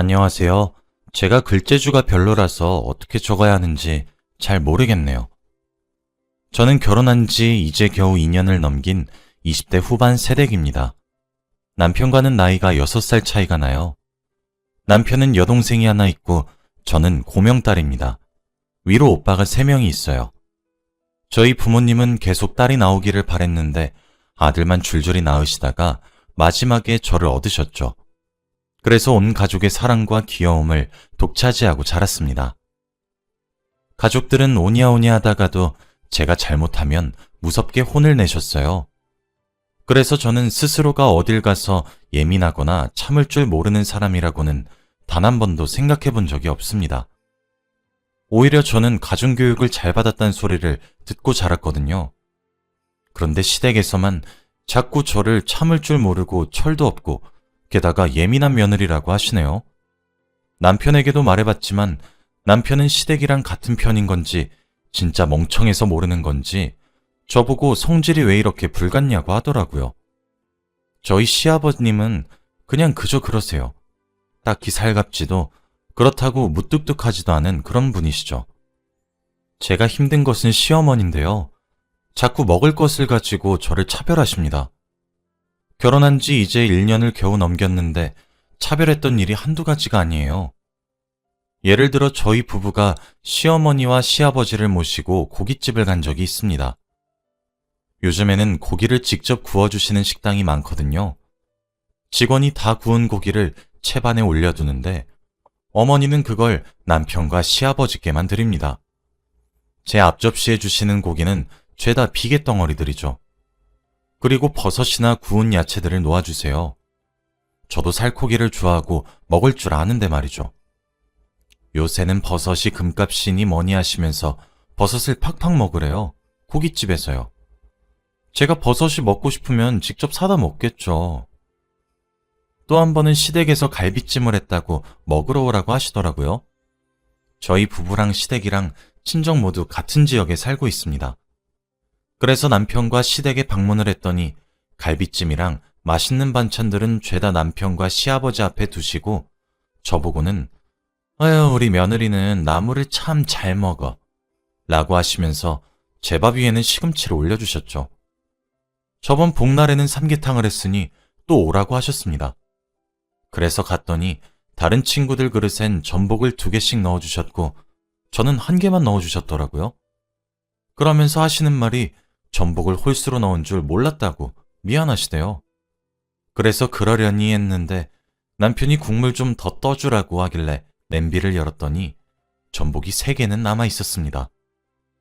안녕하세요. 제가 글재주가 별로라서 어떻게 적어야 하는지 잘 모르겠네요. 저는 결혼한 지 이제 겨우 2년을 넘긴 20대 후반 새댁입니다. 남편과는 나이가 6살 차이가 나요. 남편은 여동생이 하나 있고 저는 고명딸입니다. 위로 오빠가 3명이 있어요. 저희 부모님은 계속 딸이 나오기를 바랬는데 아들만 줄줄이 낳으시다가 마지막에 저를 얻으셨죠. 그래서 온 가족의 사랑과 귀여움을 독차지하고 자랐습니다. 가족들은 오냐오냐 하다가도 제가 잘못하면 무섭게 혼을 내셨어요. 그래서 저는 스스로가 어딜 가서 예민하거나 참을 줄 모르는 사람이라고는 단 한 번도 생각해 본 적이 없습니다. 오히려 저는 가정교육을 잘 받았다는 소리를 듣고 자랐거든요. 그런데 시댁에서만 자꾸 저를 참을 줄 모르고 철도 없고 게다가 예민한 며느리라고 하시네요. 남편에게도 말해봤지만 남편은 시댁이랑 같은 편인 건지 진짜 멍청해서 모르는 건지 저보고 성질이 왜 이렇게 불같냐고 하더라고요. 저희 시아버님은 그냥 그저 그러세요. 딱히 살갑지도 그렇다고 무뚝뚝하지도 않은 그런 분이시죠. 제가 힘든 것은 시어머니인데요. 자꾸 먹을 것을 가지고 저를 차별하십니다. 결혼한 지 이제 1년을 겨우 넘겼는데 차별했던 일이 한두 가지가 아니에요. 예를 들어 저희 부부가 시어머니와 시아버지를 모시고 고깃집을 간 적이 있습니다. 요즘에는 고기를 직접 구워주시는 식당이 많거든요. 직원이 다 구운 고기를 채반에 올려두는데 어머니는 그걸 남편과 시아버지께만 드립니다. 제 앞접시에 주시는 고기는 죄다 비계덩어리들이죠. 그리고 버섯이나 구운 야채들을 놓아주세요. 저도 살코기를 좋아하고 먹을 줄 아는데 말이죠. 요새는 버섯이 금값이니 뭐니 하시면서 버섯을 팍팍 먹으래요. 고깃집에서요. 제가 버섯이 먹고 싶으면 직접 사다 먹겠죠. 또 한 번은 시댁에서 갈비찜을 했다고 먹으러 오라고 하시더라고요. 저희 부부랑 시댁이랑 친정 모두 같은 지역에 살고 있습니다. 그래서 남편과 시댁에 방문을 했더니 갈비찜이랑 맛있는 반찬들은 죄다 남편과 시아버지 앞에 두시고 저보고는 아유 우리 며느리는 나물을 참 잘 먹어 라고 하시면서 제 밥 위에는 시금치를 올려주셨죠. 저번 복날에는 삼계탕을 했으니 또 오라고 하셨습니다. 그래서 갔더니 다른 친구들 그릇엔 전복을 2개씩 넣어주셨고 저는 1개만 넣어주셨더라고요. 그러면서 하시는 말이 전복을 홀수로 넣은 줄 몰랐다고 미안하시대요. 그래서 그러려니 했는데 남편이 국물 좀 더 떠주라고 하길래 냄비를 열었더니 전복이 3개는 남아 있었습니다.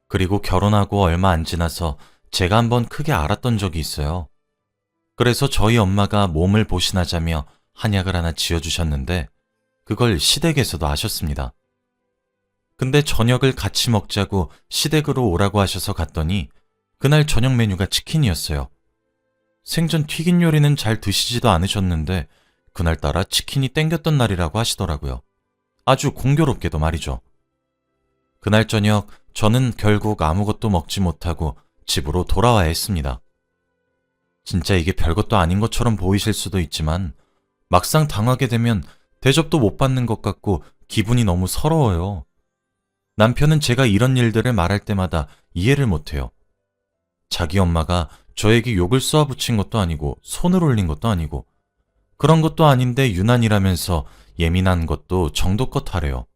그리고 결혼하고 얼마 안 지나서 제가 한번 크게 알았던 적이 있어요. 그래서 저희 엄마가 몸을 보신하자며 한약을 하나 지어주셨는데 그걸 시댁에서도 아셨습니다. 근데 저녁을 같이 먹자고 시댁으로 오라고 하셔서 갔더니 그날 저녁 메뉴가 치킨이었어요. 생전 튀긴 요리는 잘 드시지도 않으셨는데 그날따라 치킨이 땡겼던 날이라고 하시더라고요. 아주 공교롭게도 말이죠. 그날 저녁 저는 결국 아무것도 먹지 못하고 집으로 돌아와야 했습니다. 진짜 이게 별것도 아닌 것처럼 보이실 수도 있지만 막상 당하게 되면 대접도 못 받는 것 같고 기분이 너무 서러워요. 남편은 제가 이런 일들을 말할 때마다 이해를 못해요. 자기 엄마가 저에게 욕을 쏘아붙인 것도 아니고 손을 올린 것도 아니고 그런 것도 아닌데 유난이라면서 예민한 것도 정도껏 하래요.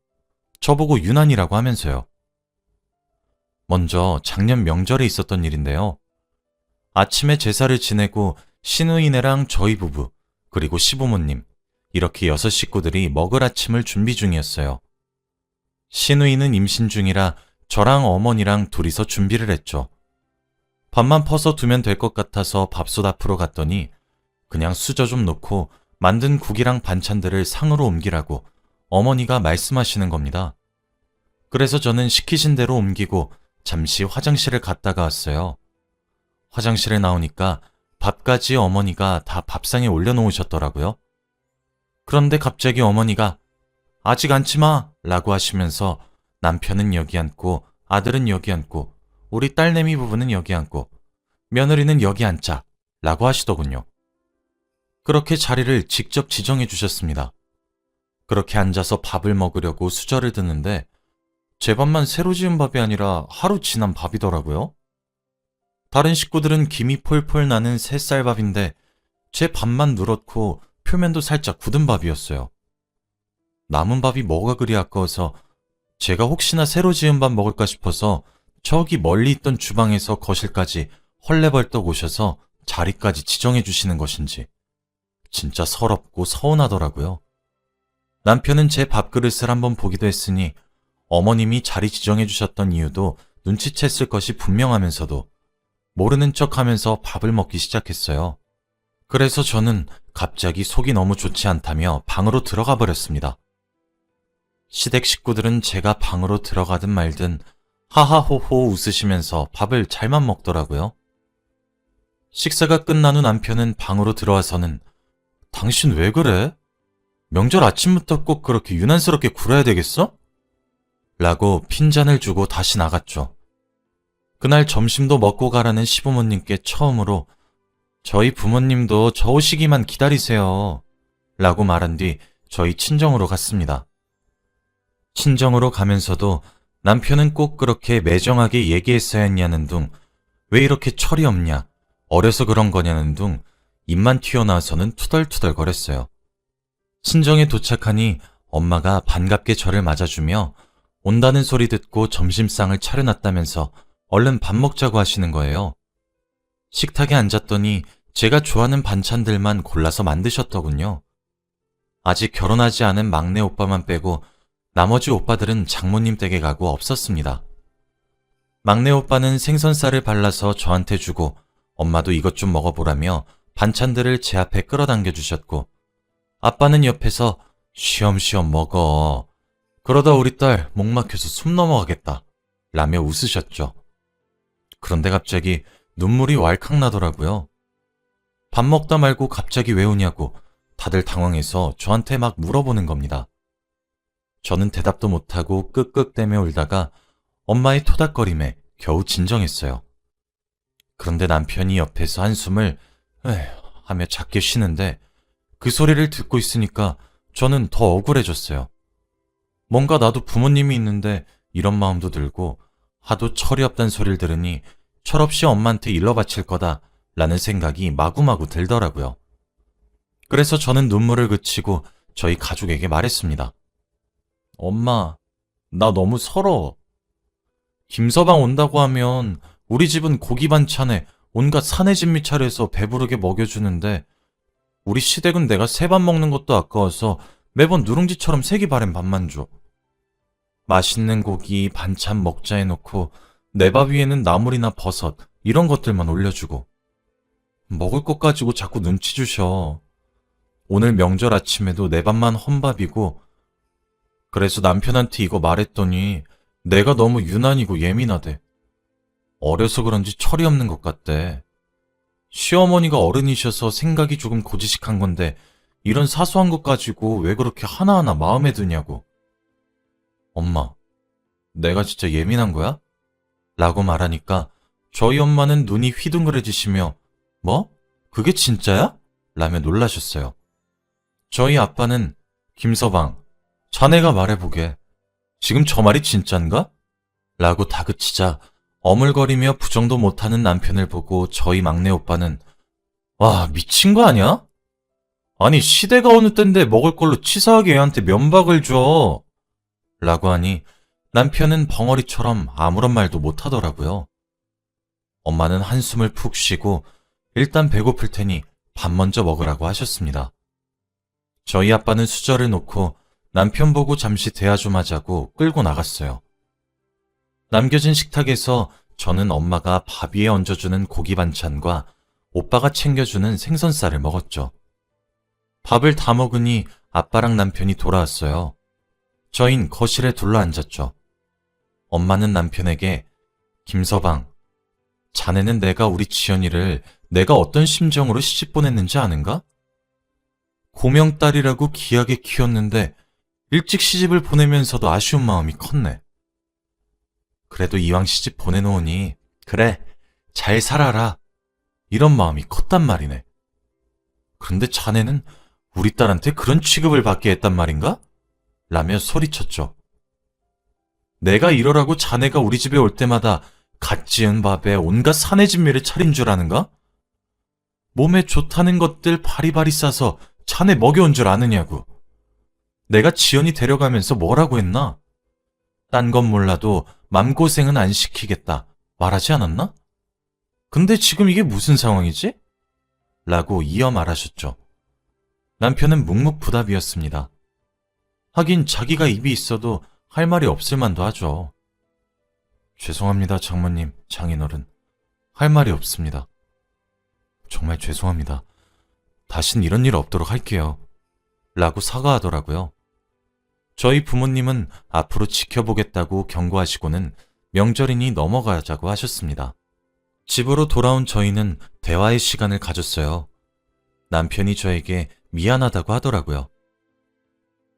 저보고 유난이라고 하면서요. 먼저 작년 명절에 있었던 일인데요. 아침에 제사를 지내고 시누이네랑 저희 부부 그리고 시부모님 이렇게 6 식구들이 먹을 아침을 준비 중이었어요. 시누이는 임신 중이라 저랑 어머니랑 둘이서 준비를 했죠. 밥만 퍼서 두면 될 것 같아서 밥솥 앞으로 갔더니 그냥 수저 좀 놓고 만든 국이랑 반찬들을 상으로 옮기라고 어머니가 말씀하시는 겁니다. 그래서 저는 시키신 대로 옮기고 잠시 화장실을 갔다가 왔어요. 화장실에 나오니까 밥까지 어머니가 다 밥상에 올려놓으셨더라고요. 그런데 갑자기 어머니가 아직 앉지 마! 라고 하시면서 남편은 여기 앉고 아들은 여기 앉고 우리 딸내미 부부는 여기 앉고 며느리는 여기 앉자 라고 하시더군요. 그렇게 자리를 직접 지정해 주셨습니다. 그렇게 앉아서 밥을 먹으려고 수저를 드는데 제 밥만 새로 지은 밥이 아니라 하루 지난 밥이더라고요. 다른 식구들은 김이 폴폴 나는 새쌀밥인데 제 밥만 누렇고 표면도 살짝 굳은 밥이었어요. 남은 밥이 뭐가 그리 아까워서 제가 혹시나 새로 지은 밥 먹을까 싶어서 저기 멀리 있던 주방에서 거실까지 헐레벌떡 오셔서 자리까지 지정해 주시는 것인지 진짜 서럽고 서운하더라고요. 남편은 제 밥그릇을 한번 보기도 했으니 어머님이 자리 지정해 주셨던 이유도 눈치챘을 것이 분명하면서도 모르는 척하면서 밥을 먹기 시작했어요. 그래서 저는 갑자기 속이 너무 좋지 않다며 방으로 들어가 버렸습니다. 시댁 식구들은 제가 방으로 들어가든 말든 하하호호 웃으시면서 밥을 잘만 먹더라고요. 식사가 끝난 후 남편은 방으로 들어와서는 당신 왜 그래? 명절 아침부터 꼭 그렇게 유난스럽게 굴어야 되겠어? 라고 핀잔을 주고 다시 나갔죠. 그날 점심도 먹고 가라는 시부모님께 처음으로 저희 부모님도 저 오시기만 기다리세요. 라고 말한 뒤 저희 친정으로 갔습니다. 친정으로 가면서도 남편은 꼭 그렇게 매정하게 얘기했어야 했냐는 둥, 왜 이렇게 철이 없냐, 어려서 그런 거냐는 둥, 입만 튀어나와서는 투덜투덜 거렸어요. 친정에 도착하니 엄마가 반갑게 저를 맞아주며 온다는 소리 듣고 점심상을 차려놨다면서 얼른 밥 먹자고 하시는 거예요. 식탁에 앉았더니 제가 좋아하는 반찬들만 골라서 만드셨더군요. 아직 결혼하지 않은 막내 오빠만 빼고 나머지 오빠들은 장모님 댁에 가고 없었습니다. 막내 오빠는 생선살을 발라서 저한테 주고 엄마도 이것 좀 먹어보라며 반찬들을 제 앞에 끌어당겨 주셨고 아빠는 옆에서 쉬엄쉬엄 먹어. 그러다 우리 딸 목 막혀서 숨 넘어가겠다. 라며 웃으셨죠. 그런데 갑자기 눈물이 왈칵 나더라고요. 밥 먹다 말고 갑자기 왜 우냐고 다들 당황해서 저한테 막 물어보는 겁니다. 저는 대답도 못하고 끄끄대며 울다가 엄마의 토닥거림에 겨우 진정했어요. 그런데 남편이 옆에서 한숨을 에휴 하며 작게 쉬는데 그 소리를 듣고 있으니까 저는 더 억울해졌어요. 뭔가 나도 부모님이 있는데 이런 마음도 들고 하도 철이 없단 소리를 들으니 철없이 엄마한테 일러 바칠 거다 라는 생각이 마구마구 들더라고요. 그래서 저는 눈물을 그치고 저희 가족에게 말했습니다. 엄마, 나 너무 서러워. 김서방 온다고 하면 우리 집은 고기 반찬에 온갖 산의 진미 차려서 배부르게 먹여주는데 우리 시댁은 내가 새 밥 먹는 것도 아까워서 매번 누룽지처럼 색이 바랜 밥만 줘. 맛있는 고기 반찬 먹자 해놓고 내 밥 위에는 나물이나 버섯 이런 것들만 올려주고 먹을 것 가지고 자꾸 눈치 주셔. 오늘 명절 아침에도 내 밥만 헌밥이고 그래서 남편한테 이거 말했더니 내가 너무 유난이고 예민하대. 어려서 그런지 철이 없는 것 같대. 시어머니가 어른이셔서 생각이 조금 고지식한 건데 이런 사소한 것 가지고 왜 그렇게 하나하나 마음에 드냐고. 엄마, 내가 진짜 예민한 거야? 라고 말하니까 저희 엄마는 눈이 휘둥그레지시며 뭐? 그게 진짜야? 라며 놀라셨어요. 저희 아빠는 김서방, 자네가 말해보게. 지금 저 말이 진짠가? 라고 다그치자 어물거리며 부정도 못하는 남편을 보고 저희 막내 오빠는 와, 미친 거 아니야? 아니, 시대가 어느 땐데 먹을 걸로 치사하게 애한테 면박을 줘. 라고 하니 남편은 벙어리처럼 아무런 말도 못하더라고요. 엄마는 한숨을 푹 쉬고 일단 배고플 테니 밥 먼저 먹으라고 하셨습니다. 저희 아빠는 수저를 놓고 남편 보고 잠시 대화 좀 하자고 끌고 나갔어요. 남겨진 식탁에서 저는 엄마가 밥 위에 얹어주는 고기 반찬과 오빠가 챙겨주는 생선살을 먹었죠. 밥을 다 먹으니 아빠랑 남편이 돌아왔어요. 저흰 거실에 둘러앉았죠. 엄마는 남편에게 김서방, 자네는 내가 우리 지연이를 내가 어떤 심정으로 시집 보냈는지 아는가? 고명딸이라고 귀하게 키웠는데 일찍 시집을 보내면서도 아쉬운 마음이 컸네. 그래도 이왕 시집 보내놓으니 그래, 잘 살아라. 이런 마음이 컸단 말이네. 그런데 자네는 우리 딸한테 그런 취급을 받게 했단 말인가? 라며 소리쳤죠. 내가 이러라고 자네가 우리 집에 올 때마다 갓 지은 밥에 온갖 사내 진미를 차린 줄 아는가? 몸에 좋다는 것들 바리바리 싸서 자네 먹여온 줄 아느냐고. 내가 지연이 데려가면서 뭐라고 했나? 딴 건 몰라도 맘고생은 안 시키겠다 말하지 않았나? 근데 지금 이게 무슨 상황이지? 라고 이어 말하셨죠. 남편은 묵묵부답이었습니다. 하긴 자기가 입이 있어도 할 말이 없을 만도 하죠. 죄송합니다, 장모님, 장인어른. 할 말이 없습니다. 정말 죄송합니다. 다신 이런 일 없도록 할게요. 라고 사과하더라고요. 저희 부모님은 앞으로 지켜보겠다고 경고하시고는 명절이니 넘어가자고 하셨습니다. 집으로 돌아온 저희는 대화의 시간을 가졌어요. 남편이 저에게 미안하다고 하더라고요.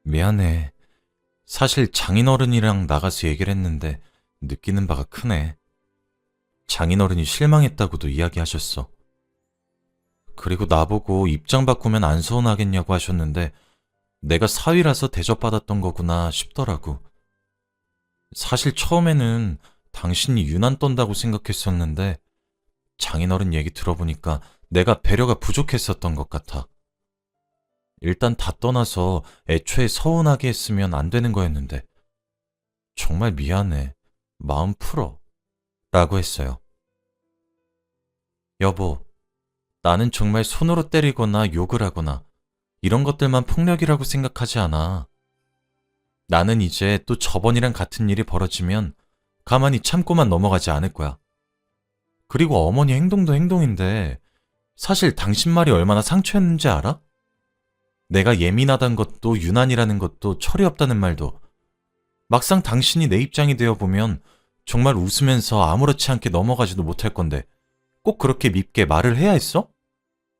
미안해. 사실 장인어른이랑 나가서 얘기를 했는데 느끼는 바가 크네. 장인어른이 실망했다고도 이야기하셨어. 그리고 나보고 입장 바꾸면 안 서운하겠냐고 하셨는데 내가 사위라서 대접받았던 거구나 싶더라고. 사실 처음에는 당신이 유난 떤다고 생각했었는데 장인어른 얘기 들어보니까 내가 배려가 부족했었던 것 같아. 일단 다 떠나서 애초에 서운하게 했으면 안 되는 거였는데 정말 미안해. 마음 풀어. 라고 했어요. 여보, 나는 정말 손으로 때리거나 욕을 하거나 이런 것들만 폭력이라고 생각하지 않아. 나는 이제 또 저번이랑 같은 일이 벌어지면 가만히 참고만 넘어가지 않을 거야. 그리고 어머니 행동도 행동인데 사실 당신 말이 얼마나 상처였는지 알아? 내가 예민하단 것도 유난이라는 것도 철이 없다는 말도 막상 당신이 내 입장이 되어보면 정말 웃으면서 아무렇지 않게 넘어가지도 못할 건데 꼭 그렇게 밉게 말을 해야 했어?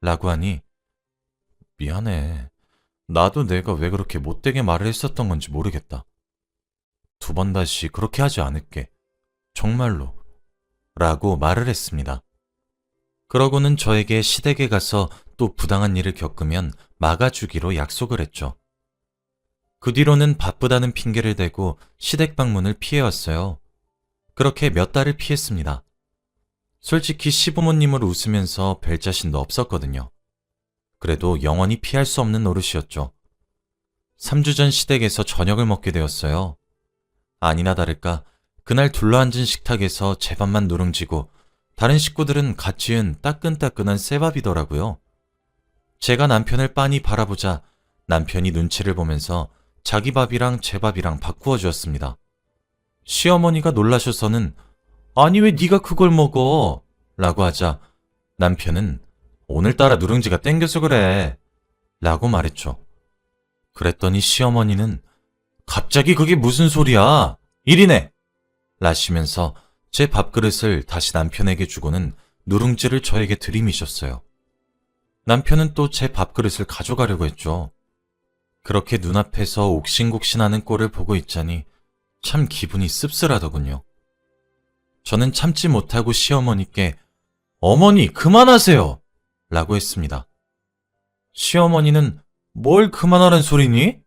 라고 하니 미안해. 나도 내가 왜 그렇게 못되게 말을 했었던 건지 모르겠다. 2번 다시 그렇게 하지 않을게. 정말로. 라고 말을 했습니다. 그러고는 저에게 시댁에 가서 또 부당한 일을 겪으면 막아주기로 약속을 했죠. 그 뒤로는 바쁘다는 핑계를 대고 시댁 방문을 피해왔어요. 그렇게 몇 달을 피했습니다. 솔직히 시부모님을 웃으면서 뵐 자신도 없었거든요. 그래도 영원히 피할 수 없는 노릇이었죠. 3주 전 시댁에서 저녁을 먹게 되었어요. 아니나 다를까 그날 둘러앉은 식탁에서 제 밥만 누룽지고 다른 식구들은 갓 지은 따끈따끈한 쇠밥이더라고요. 제가 남편을 빤히 바라보자 남편이 눈치를 보면서 자기 밥이랑 제 밥이랑 바꾸어 주었습니다. 시어머니가 놀라셔서는 아니 왜 네가 그걸 먹어? 라고 하자 남편은 오늘따라 누룽지가 땡겨서 그래 라고 말했죠. 그랬더니 시어머니는 갑자기 그게 무슨 소리야? 일이네! 라시면서 제 밥그릇을 다시 남편에게 주고는 누룽지를 저에게 들이미셨어요. 남편은 또 제 밥그릇을 가져가려고 했죠. 그렇게 눈앞에서 옥신곡신하는 꼴을 보고 있자니 참 기분이 씁쓸하더군요. 저는 참지 못하고 시어머니께 어머니 그만하세요! 라고 했습니다. 시어머니는 뭘 그만하란 소리니?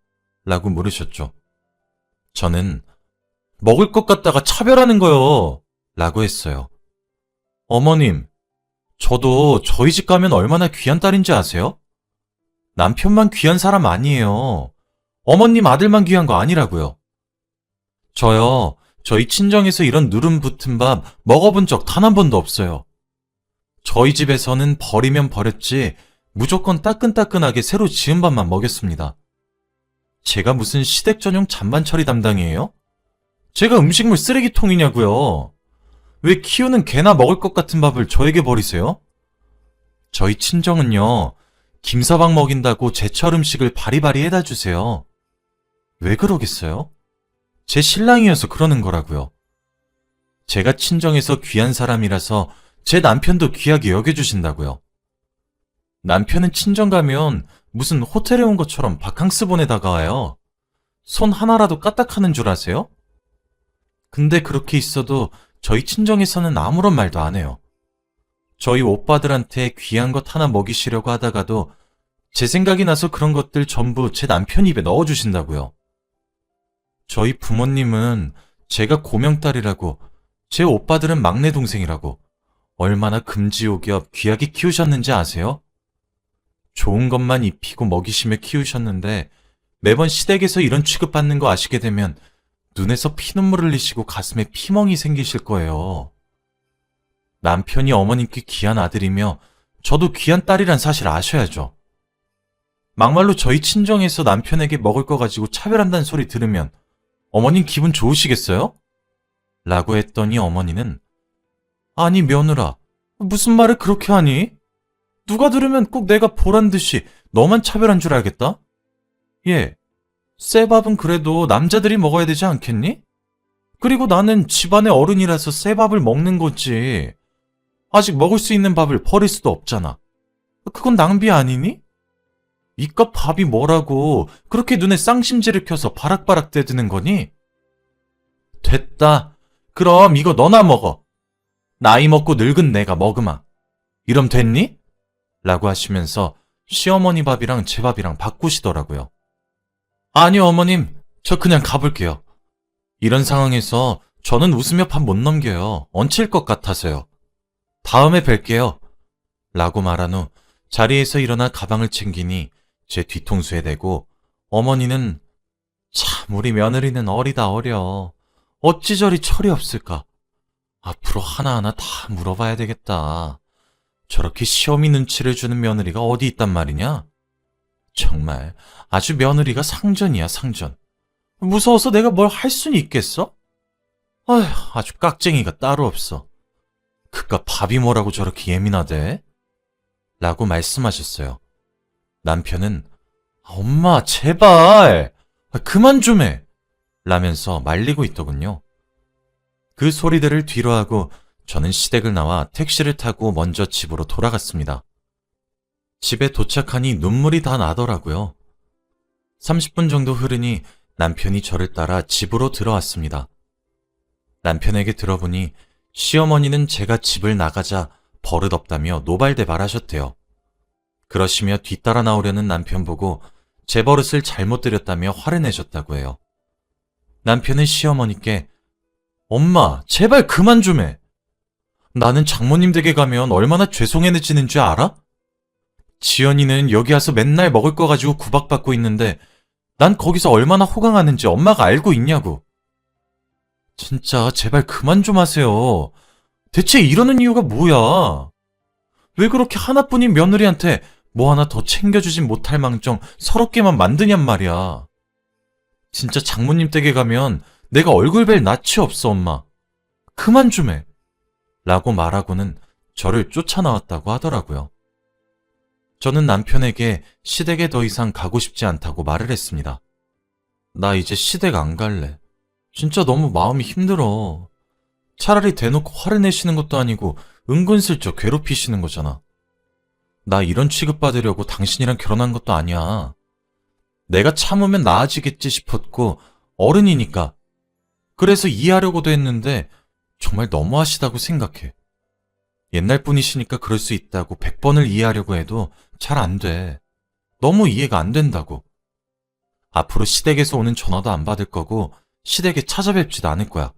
라고 물으셨죠. 저는 먹을 것 갖다가 차별하는 거요. 라고 했어요. 어머님, 저도 저희 집 가면 얼마나 귀한 딸인지 아세요? 남편만 귀한 사람 아니에요. 어머님 아들만 귀한 거 아니라고요. 저요, 저희 친정에서 이런 누름 붙은 밥 먹어본 적 단 한 번도 없어요. 저희 집에서는 버리면 버렸지 무조건 따끈따끈하게 새로 지은 밥만 먹였습니다. 제가 무슨 시댁 전용 잔반 처리 담당이에요? 제가 음식물 쓰레기통이냐고요. 왜 키우는 개나 먹을 것 같은 밥을 저에게 버리세요? 저희 친정은요, 김서방 먹인다고 제철 음식을 바리바리 해다 주세요. 왜 그러겠어요? 제 신랑이어서 그러는 거라고요. 제가 친정에서 귀한 사람이라서 제 남편도 귀하게 여겨주신다고요. 남편은 친정 가면 무슨 호텔에 온 것처럼 바캉스 보내다가 와요. 손 하나라도 까딱하는 줄 아세요? 근데 그렇게 있어도 저희 친정에서는 아무런 말도 안 해요. 저희 오빠들한테 귀한 것 하나 먹이시려고 하다가도 제 생각이 나서 그런 것들 전부 제 남편 입에 넣어주신다고요. 저희 부모님은 제가 고명딸이라고, 제 오빠들은 막내 동생이라고 얼마나 금지옥이업 귀하게 키우셨는지 아세요? 좋은 것만 입히고 먹이시며 키우셨는데 매번 시댁에서 이런 취급받는 거 아시게 되면 눈에서 피눈물 흘리시고 가슴에 피멍이 생기실 거예요. 남편이 어머님께 귀한 아들이며 저도 귀한 딸이란 사실 아셔야죠. 막말로 저희 친정에서 남편에게 먹을 거 가지고 차별한다는 소리 들으면 어머님 기분 좋으시겠어요? 라고 했더니 어머니는 아니 며느라, 무슨 말을 그렇게 하니? 누가 들으면 꼭 내가 보란 듯이 너만 차별한 줄 알겠다? 예, 쇠밥은 그래도 남자들이 먹어야 되지 않겠니? 그리고 나는 집안의 어른이라서 쇠밥을 먹는 거지. 아직 먹을 수 있는 밥을 버릴 수도 없잖아. 그건 낭비 아니니? 이깟 밥이 뭐라고 그렇게 눈에 쌍심지를 켜서 바락바락 대드는 거니? 됐다. 그럼 이거 너나 먹어. 나이 먹고 늙은 내가 먹으마. 이럼 됐니? 라고 하시면서 시어머니 밥이랑 제 밥이랑 바꾸시더라고요. 아니요, 어머님. 저 그냥 가볼게요. 이런 상황에서 저는 웃으며 밥 못 넘겨요. 얹힐 것 같아서요. 다음에 뵐게요. 라고 말한 후 자리에서 일어나 가방을 챙기니 제 뒤통수에 대고 어머니는 참 우리 며느리는 어리다 어려. 어찌 저리 철이 없을까. 앞으로 하나하나 다 물어봐야 되겠다. 저렇게 시어미 눈치를 주는 며느리가 어디 있단 말이냐? 정말 아주 며느리가 상전이야 상전. 무서워서 내가 뭘 할 수는 있겠어? 아휴, 아주 깍쟁이가 따로 없어. 그깟 밥이 뭐라고 저렇게 예민하대? 라고 말씀하셨어요. 남편은 엄마 제발 그만 좀 해! 라면서 말리고 있더군요. 그 소리들을 뒤로하고 저는 시댁을 나와 택시를 타고 먼저 집으로 돌아갔습니다. 집에 도착하니 눈물이 다 나더라고요. 30분 정도 흐르니 남편이 저를 따라 집으로 들어왔습니다. 남편에게 들어보니 시어머니는 제가 집을 나가자 버릇없다며 노발대발하셨대요. 그러시며 뒤따라 나오려는 남편 보고 제 버릇을 잘못 들였다며 화를 내셨다고 해요. 남편은 시어머니께 엄마 제발 그만 좀 해. 나는 장모님 댁에 가면 얼마나 죄송해지는 줄 알아? 지연이는 여기 와서 맨날 먹을 거 가지고 구박받고 있는데 난 거기서 얼마나 호강하는지 엄마가 알고 있냐고. 진짜 제발 그만 좀 하세요. 대체 이러는 이유가 뭐야? 왜 그렇게 하나뿐인 며느리한테 뭐 하나 더 챙겨주진 못할 망정 서럽게만 만드냔 말이야. 진짜 장모님 댁에 가면 내가 얼굴 뵐 낯이 없어 엄마. 그만 좀 해. 라고 말하고는 저를 쫓아나왔다고 하더라고요. 저는 남편에게 시댁에 더 이상 가고 싶지 않다고 말을 했습니다. 나 이제 시댁 안 갈래. 진짜 너무 마음이 힘들어. 차라리 대놓고 화를 내시는 것도 아니고 은근슬쩍 괴롭히시는 거잖아. 나 이런 취급받으려고 당신이랑 결혼한 것도 아니야. 내가 참으면 나아지겠지 싶었고 어른이니까. 그래서 이해하려고도 했는데 정말 너무하시다고 생각해. 옛날 분이시니까 그럴 수 있다고 100번을 이해하려고 해도 잘 안 돼. 너무 이해가 안 된다고. 앞으로 시댁에서 오는 전화도 안 받을 거고 시댁에 찾아뵙지도 않을 거야.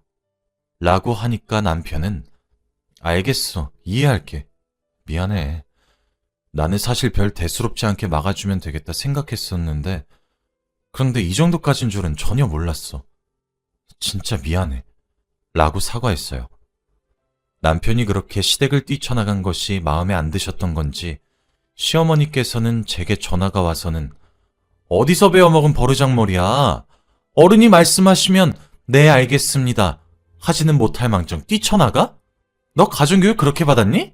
라고 하니까 남편은 알겠어. 이해할게. 미안해. 나는 사실 별 대수롭지 않게 막아주면 되겠다 생각했었는데 그런데 이 정도까진 줄은 전혀 몰랐어. 진짜 미안해. 라고 사과했어요. 남편이 그렇게 시댁을 뛰쳐나간 것이 마음에 안 드셨던 건지 시어머니께서는 제게 전화가 와서는 어디서 배워먹은 버르장머리야. 어른이 말씀하시면 네 알겠습니다. 하지는 못할 망정 뛰쳐나가? 너 가정교육 그렇게 받았니?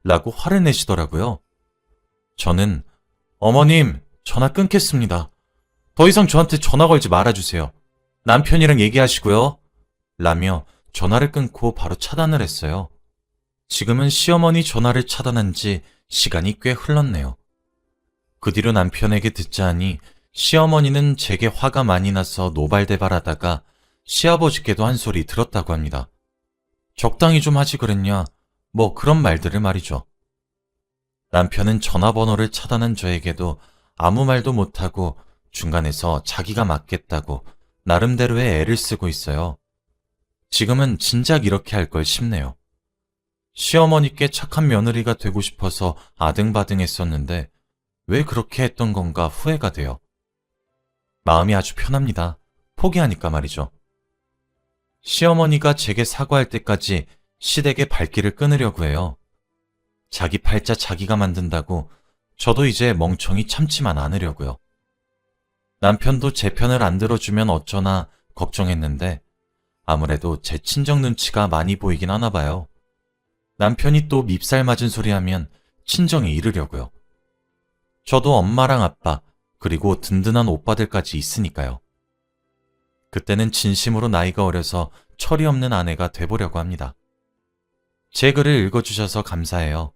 라고 화를 내시더라고요. 저는 어머님 전화 끊겠습니다. 더 이상 저한테 전화 걸지 말아주세요. 남편이랑 얘기하시고요. 라며 전화를 끊고 바로 차단을 했어요. 지금은 시어머니 전화를 차단한 지 시간이 꽤 흘렀네요. 그 뒤로 남편에게 듣자 하니 시어머니는 제게 화가 많이 나서 노발대발하다가 시아버지께도 한 소리 들었다고 합니다. 적당히 좀 하지 그랬냐? 뭐 그런 말들을 말이죠. 남편은 전화번호를 차단한 저에게도 아무 말도 못하고 중간에서 자기가 맞겠다고 나름대로의 애를 쓰고 있어요. 지금은 진작 이렇게 할 걸 싶네요. 시어머니께 착한 며느리가 되고 싶어서 아등바등 했었는데 왜 그렇게 했던 건가 후회가 돼요. 마음이 아주 편합니다. 포기하니까 말이죠. 시어머니가 제게 사과할 때까지 시댁의 발길을 끊으려고 해요. 자기 팔자 자기가 만든다고 저도 이제 멍청이 참지만 않으려고요. 남편도 제 편을 안 들어주면 어쩌나 걱정했는데 아무래도 제 친정 눈치가 많이 보이긴 하나 봐요. 남편이 또 밉살 맞은 소리 하면 친정에 이르려고요. 저도 엄마랑 아빠 그리고 든든한 오빠들까지 있으니까요. 그때는 진심으로 나이가 어려서 철이 없는 아내가 돼보려고 합니다. 제 글을 읽어주셔서 감사해요.